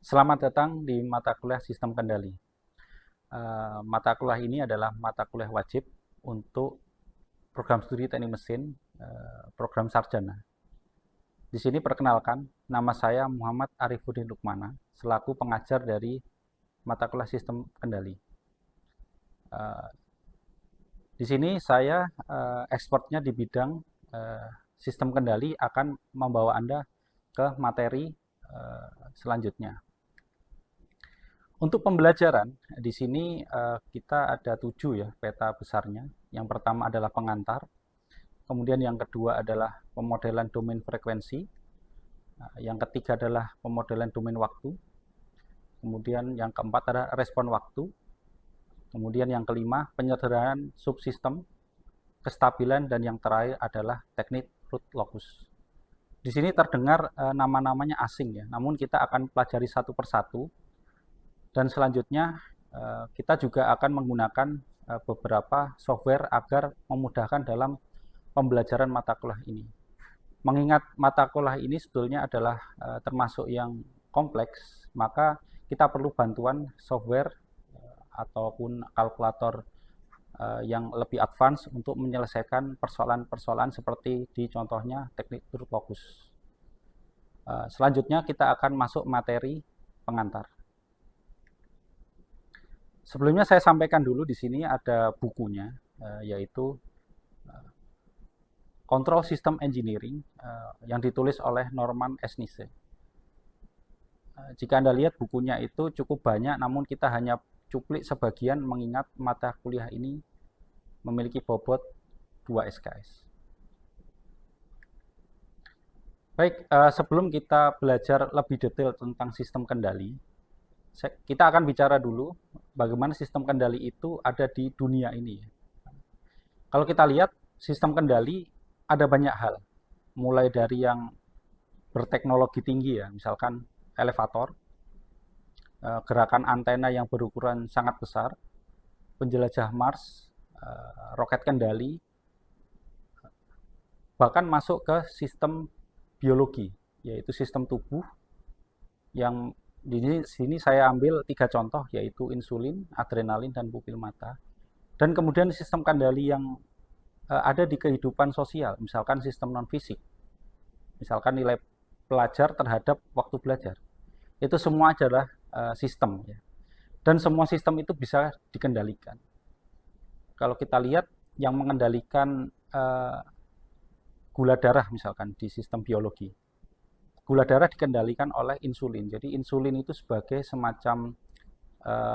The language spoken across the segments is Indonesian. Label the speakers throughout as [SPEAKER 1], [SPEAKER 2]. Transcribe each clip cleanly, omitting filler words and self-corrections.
[SPEAKER 1] Selamat datang di mata kuliah Sistem Kendali. Mata kuliah ini adalah mata kuliah wajib untuk program studi teknik mesin, program sarjana. Di sini perkenalkan, nama saya Muhammad Arifuddin Lukmana, selaku pengajar dari mata kuliah Sistem Kendali. Di sini saya expertnya di bidang sistem kendali, akan membawa Anda ke materi selanjutnya. Untuk pembelajaran, di sini kita ada 7 ya peta besarnya. Yang pertama adalah pengantar, kemudian yang kedua adalah pemodelan domain frekuensi, yang ketiga adalah pemodelan domain waktu, kemudian yang keempat adalah respon waktu, kemudian yang kelima penyederhanaan subsistem, kestabilan, dan yang terakhir adalah teknik root locus. Di sini terdengar nama-namanya asing ya, namun kita akan pelajari satu persatu. Dan selanjutnya kita juga akan menggunakan beberapa software agar memudahkan dalam pembelajaran mata kuliah ini. Mengingat mata kuliah ini sebetulnya adalah termasuk yang kompleks, maka kita perlu bantuan software ataupun kalkulator yang lebih advance untuk menyelesaikan persoalan-persoalan seperti di contohnya teknik root locus. Selanjutnya kita akan masuk materi pengantar. Sebelumnya saya sampaikan dulu, di sini ada bukunya, yaitu Control System Engineering, yang ditulis oleh Norman Esnise. Jika Anda lihat bukunya itu cukup banyak, namun kita hanya cuplik sebagian mengingat mata kuliah ini memiliki bobot 2 SKS. Baik, sebelum kita belajar lebih detail tentang sistem kendali, kita akan bicara dulu bagaimana sistem kendali itu ada di dunia ini. Kalau kita lihat sistem kendali ada banyak hal, mulai dari yang berteknologi tinggi ya, misalkan elevator, gerakan antena yang berukuran sangat besar, penjelajah Mars, roket kendali, bahkan masuk ke sistem biologi, yaitu sistem tubuh yang di sini saya ambil 3 contoh, yaitu insulin, adrenalin, dan pupil mata. Dan kemudian sistem kendali yang ada di kehidupan sosial, misalkan sistem non-fisik, misalkan nilai pelajar terhadap waktu belajar. Itu semua adalah sistem ya. Dan semua sistem itu bisa dikendalikan. Kalau kita lihat yang mengendalikan gula darah misalkan di sistem biologi, gula darah dikendalikan oleh insulin. Jadi insulin itu sebagai semacam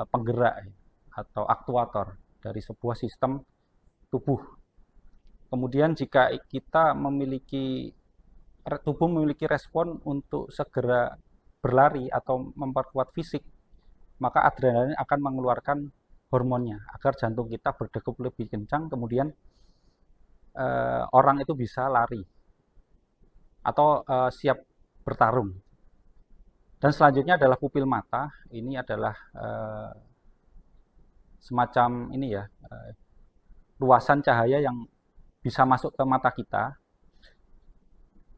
[SPEAKER 1] penggerak atau aktuator dari sebuah sistem tubuh. Kemudian jika kita tubuh memiliki respon untuk segera berlari atau memperkuat fisik, maka adrenalin akan mengeluarkan hormonnya agar jantung kita berdegup lebih kencang, kemudian orang itu bisa lari atau siap bertarung. Dan selanjutnya adalah pupil mata. Ini adalah semacam ini ya, luasan cahaya yang bisa masuk ke mata kita.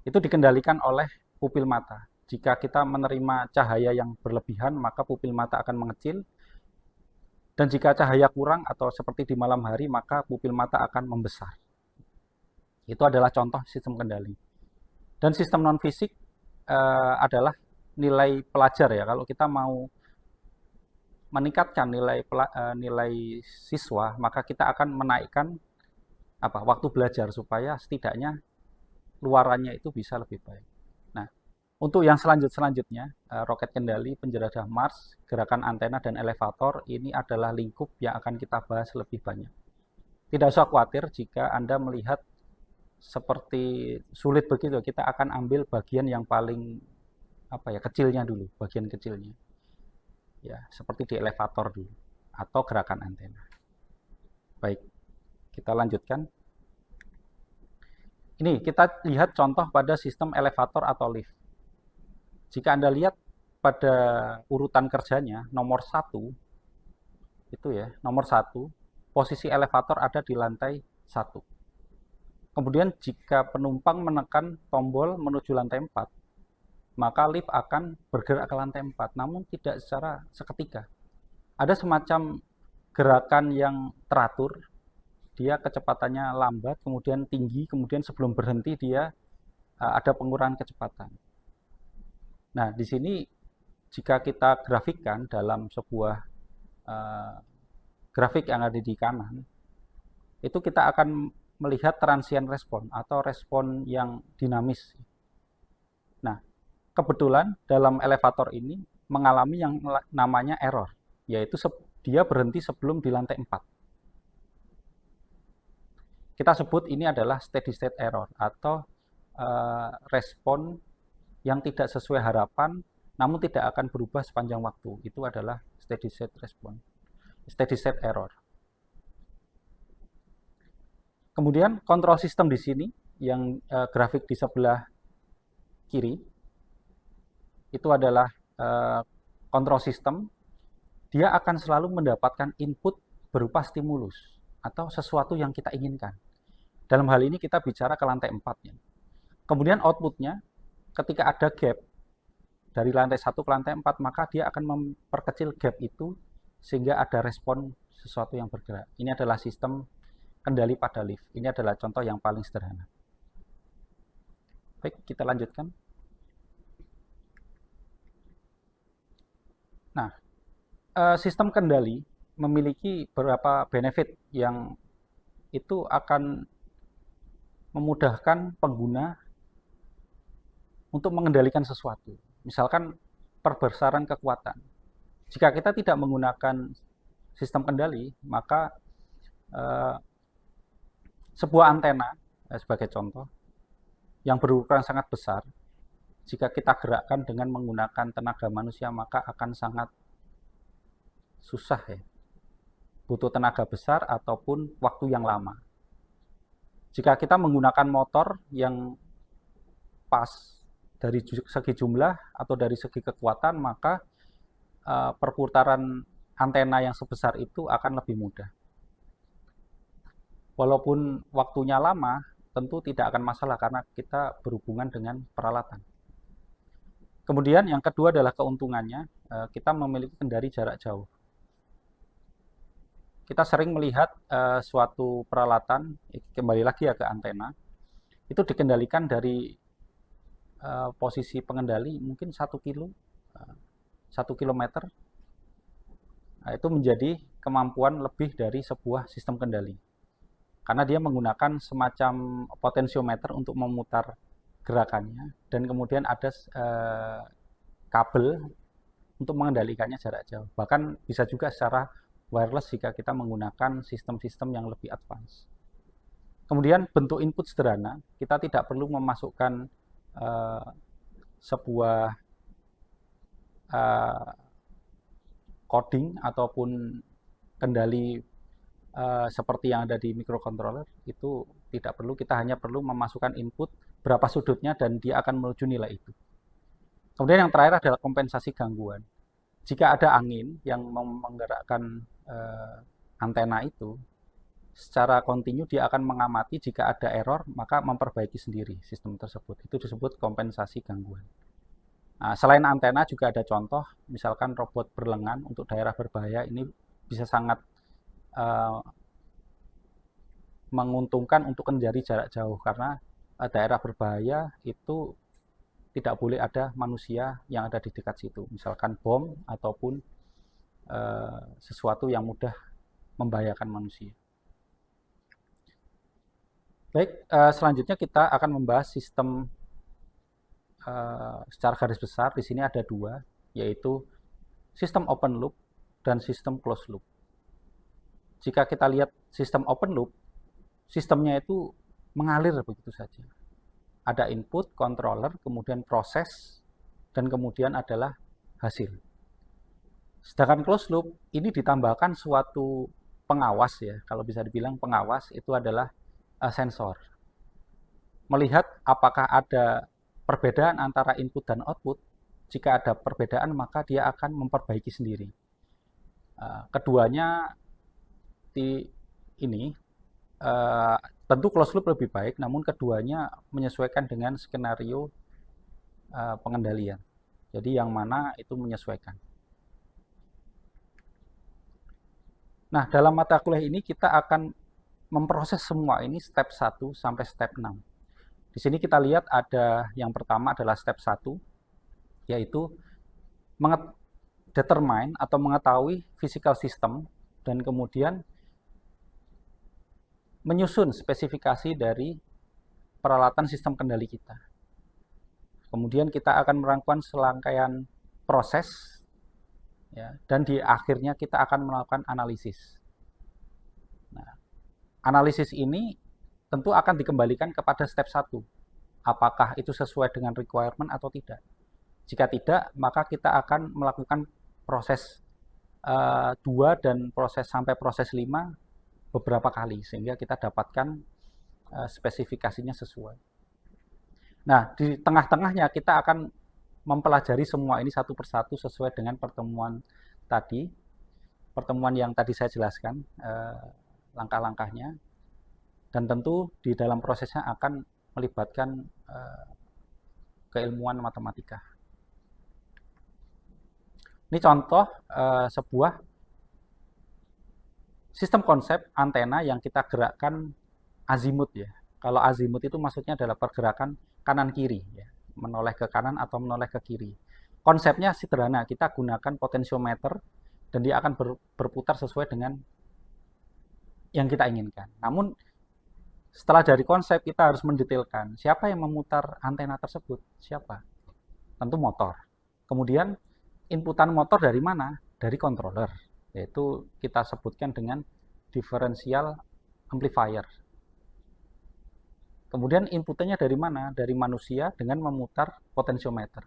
[SPEAKER 1] Itu dikendalikan oleh pupil mata. Jika kita menerima cahaya yang berlebihan, maka pupil mata akan mengecil. Dan jika cahaya kurang atau seperti di malam hari, maka pupil mata akan membesar. Itu adalah contoh sistem kendali. Dan sistem non-fisik adalah nilai pelajar ya. Kalau kita mau meningkatkan nilai siswa, maka kita akan menaikkan waktu belajar supaya setidaknya luarannya itu bisa lebih baik. Nah, untuk yang selanjutnya, roket kendali, penjelajah Mars, gerakan antena, dan elevator, ini adalah lingkup yang akan kita bahas lebih banyak. Tidak usah khawatir jika Anda melihat seperti sulit begitu, kita akan ambil bagian yang paling kecilnya dulu, bagian kecilnya. Ya, seperti di elevator dulu atau gerakan antena. Baik, kita lanjutkan. Ini kita lihat contoh pada sistem elevator atau lift. Jika Anda lihat pada urutan kerjanya, nomor 1 itu ya, nomor 1 posisi elevator ada di lantai 1. Kemudian jika penumpang menekan tombol menuju lantai 4, maka lift akan bergerak ke lantai 4, namun tidak secara seketika. Ada semacam gerakan yang teratur, dia kecepatannya lambat, kemudian tinggi, kemudian sebelum berhenti dia ada pengurangan kecepatan. Nah, di sini jika kita grafikkan dalam sebuah grafik yang ada di kanan, itu kita akan melihat transient respon atau respon yang dinamis. Nah, kebetulan dalam elevator ini mengalami yang namanya error, yaitu dia berhenti sebelum di lantai 4. Kita sebut ini adalah steady state error atau respon yang tidak sesuai harapan namun tidak akan berubah sepanjang waktu. Itu adalah steady state respon, steady state error. Kemudian kontrol sistem di sini yang grafik di sebelah kiri itu adalah kontrol sistem. Dia akan selalu mendapatkan input berupa stimulus atau sesuatu yang kita inginkan. Dalam hal ini kita bicara ke lantai 4 ya. Kemudian outputnya ketika ada gap dari lantai 1 ke lantai 4, maka dia akan memperkecil gap itu sehingga ada respon sesuatu yang bergerak. Ini adalah sistem kendali pada lift. Ini adalah contoh yang paling sederhana. Baik, kita lanjutkan. Nah, sistem kendali memiliki beberapa benefit yang itu akan memudahkan pengguna untuk mengendalikan sesuatu. Misalkan perbesaran kekuatan. Jika kita tidak menggunakan sistem kendali, maka sebuah antena sebagai contoh yang berukuran sangat besar, jika kita gerakkan dengan menggunakan tenaga manusia, maka akan sangat susah ya. Butuh tenaga besar ataupun waktu yang lama. Jika kita menggunakan motor yang pas dari segi jumlah atau dari segi kekuatan, maka perputaran antena yang sebesar itu akan lebih mudah. Walaupun waktunya lama, tentu tidak akan masalah karena kita berhubungan dengan peralatan. Kemudian yang kedua adalah keuntungannya, kita memiliki kendali jarak jauh. Kita sering melihat suatu peralatan, kembali lagi ya ke antena, itu dikendalikan dari posisi pengendali mungkin 1 kilometer. Nah, itu menjadi kemampuan lebih dari sebuah sistem kendali. Karena dia menggunakan semacam potensiometer untuk memutar gerakannya, dan kemudian ada kabel untuk mengendalikannya jarak jauh. Bahkan bisa juga secara wireless jika kita menggunakan sistem-sistem yang lebih advance. Kemudian bentuk input sederhana, kita tidak perlu memasukkan sebuah coding ataupun kendali seperti yang ada di microcontroller. Itu tidak perlu, kita hanya perlu memasukkan input berapa sudutnya dan dia akan menuju nilai itu. Kemudian yang terakhir adalah kompensasi gangguan. Jika ada angin yang menggerakkan antena itu, secara kontinu dia akan mengamati, jika ada error maka memperbaiki sendiri sistem tersebut. Itu disebut kompensasi gangguan. Nah, selain antena juga ada contoh, misalkan robot berlengan untuk daerah berbahaya. Ini bisa sangat menguntungkan untuk menjadi jarak jauh, karena daerah berbahaya itu tidak boleh ada manusia yang ada di dekat situ, misalkan bom ataupun sesuatu yang mudah membahayakan manusia. Baik, selanjutnya kita akan membahas sistem secara garis besar. Di sini ada dua, yaitu sistem open loop dan sistem closed loop. Jika kita lihat sistem open loop, sistemnya itu mengalir begitu saja. Ada input, controller, kemudian proses, dan kemudian adalah hasil. Sedangkan closed loop ini ditambahkan suatu pengawas ya, kalau bisa dibilang pengawas itu adalah sensor. Melihat apakah ada perbedaan antara input dan output. Jika ada perbedaan maka dia akan memperbaiki sendiri. Keduanya ini tentu closed loop lebih baik, namun keduanya menyesuaikan dengan skenario pengendalian. Jadi yang mana itu menyesuaikan. Nah, dalam mata kuliah ini kita akan memproses semua ini step 1 sampai step 6. Di sini kita lihat ada yang pertama adalah step 1, yaitu determine atau mengetahui physical system dan kemudian menyusun spesifikasi dari peralatan sistem kendali kita. Kemudian kita akan melakukan serangkaian proses, ya, dan di akhirnya kita akan melakukan analisis. Nah, analisis ini tentu akan dikembalikan kepada step 1. Apakah itu sesuai dengan requirement atau tidak. Jika tidak, maka kita akan melakukan proses 2 dan sampai proses 5 beberapa kali, sehingga kita dapatkan spesifikasinya sesuai. Nah, di tengah-tengahnya kita akan mempelajari semua ini satu persatu sesuai dengan pertemuan yang tadi saya jelaskan, langkah-langkahnya, dan tentu di dalam prosesnya akan melibatkan keilmuan matematika. Ini contoh sebuah sistem konsep antena yang kita gerakkan azimut, ya. Kalau azimut itu maksudnya adalah pergerakan kanan-kiri, ya, menoleh ke kanan atau menoleh ke kiri. Konsepnya sederhana, kita gunakan potensiometer dan dia akan berputar sesuai dengan yang kita inginkan. Namun setelah dari konsep kita harus mendetailkan siapa yang memutar antena tersebut, siapa? Tentu motor. Kemudian inputan motor dari mana? Dari controller, yaitu kita sebutkan dengan differential amplifier. Kemudian inputnya dari mana? Dari manusia dengan memutar potensiometer.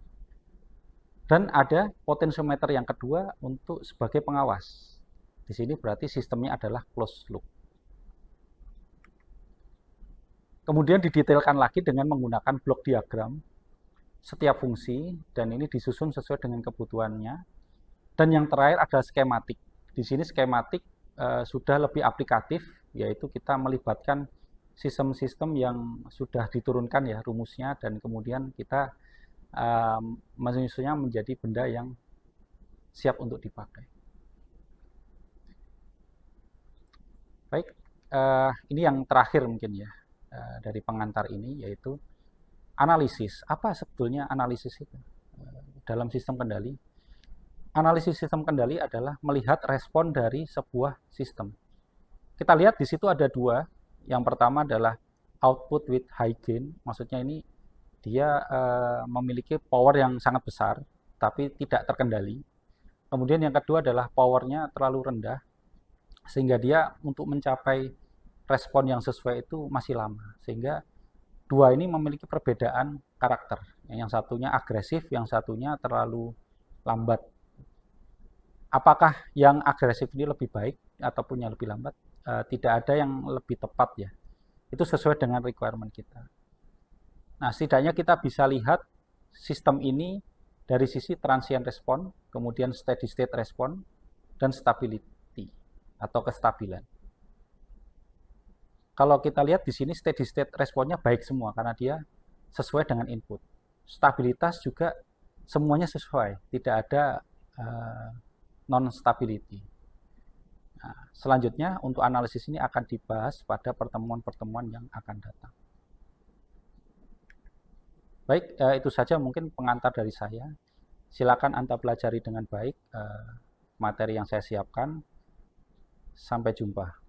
[SPEAKER 1] Dan ada potensiometer yang kedua untuk sebagai pengawas. Di sini berarti sistemnya adalah closed loop. Kemudian didetailkan lagi dengan menggunakan blok diagram setiap fungsi, dan ini disusun sesuai dengan kebutuhannya. Dan yang terakhir adalah skematik. Di sini skematik sudah lebih aplikatif, yaitu kita melibatkan sistem-sistem yang sudah diturunkan, ya, rumusnya, dan kemudian kita menyusunnya menjadi benda yang siap untuk dipakai. Baik, ini yang terakhir mungkin, ya, dari pengantar ini, yaitu analisis. Apa sebetulnya analisis itu dalam sistem kendali? Analisis sistem kendali adalah melihat respon dari sebuah sistem. Kita lihat di situ ada dua. Yang pertama adalah output with high gain, maksudnya ini dia memiliki power yang sangat besar, tapi tidak terkendali. Kemudian yang kedua adalah powernya terlalu rendah, sehingga dia untuk mencapai respon yang sesuai itu masih lama. Sehingga dua ini memiliki perbedaan karakter. Yang satunya agresif, yang satunya terlalu lambat. Apakah yang agresif ini lebih baik ataupun yang lebih lambat? Tidak ada yang lebih tepat, ya. Itu sesuai dengan requirement kita. Nah, setidaknya kita bisa lihat sistem ini dari sisi transient response, kemudian steady state response, dan stability atau kestabilan. Kalau kita lihat di sini steady state responnya baik semua karena dia sesuai dengan input. Stabilitas juga semuanya sesuai, tidak ada non-stability. Nah, selanjutnya untuk analisis ini akan dibahas pada pertemuan-pertemuan yang akan datang. Baik, itu saja mungkin pengantar dari saya. Silakan Anda pelajari dengan baik materi yang saya siapkan. Sampai jumpa.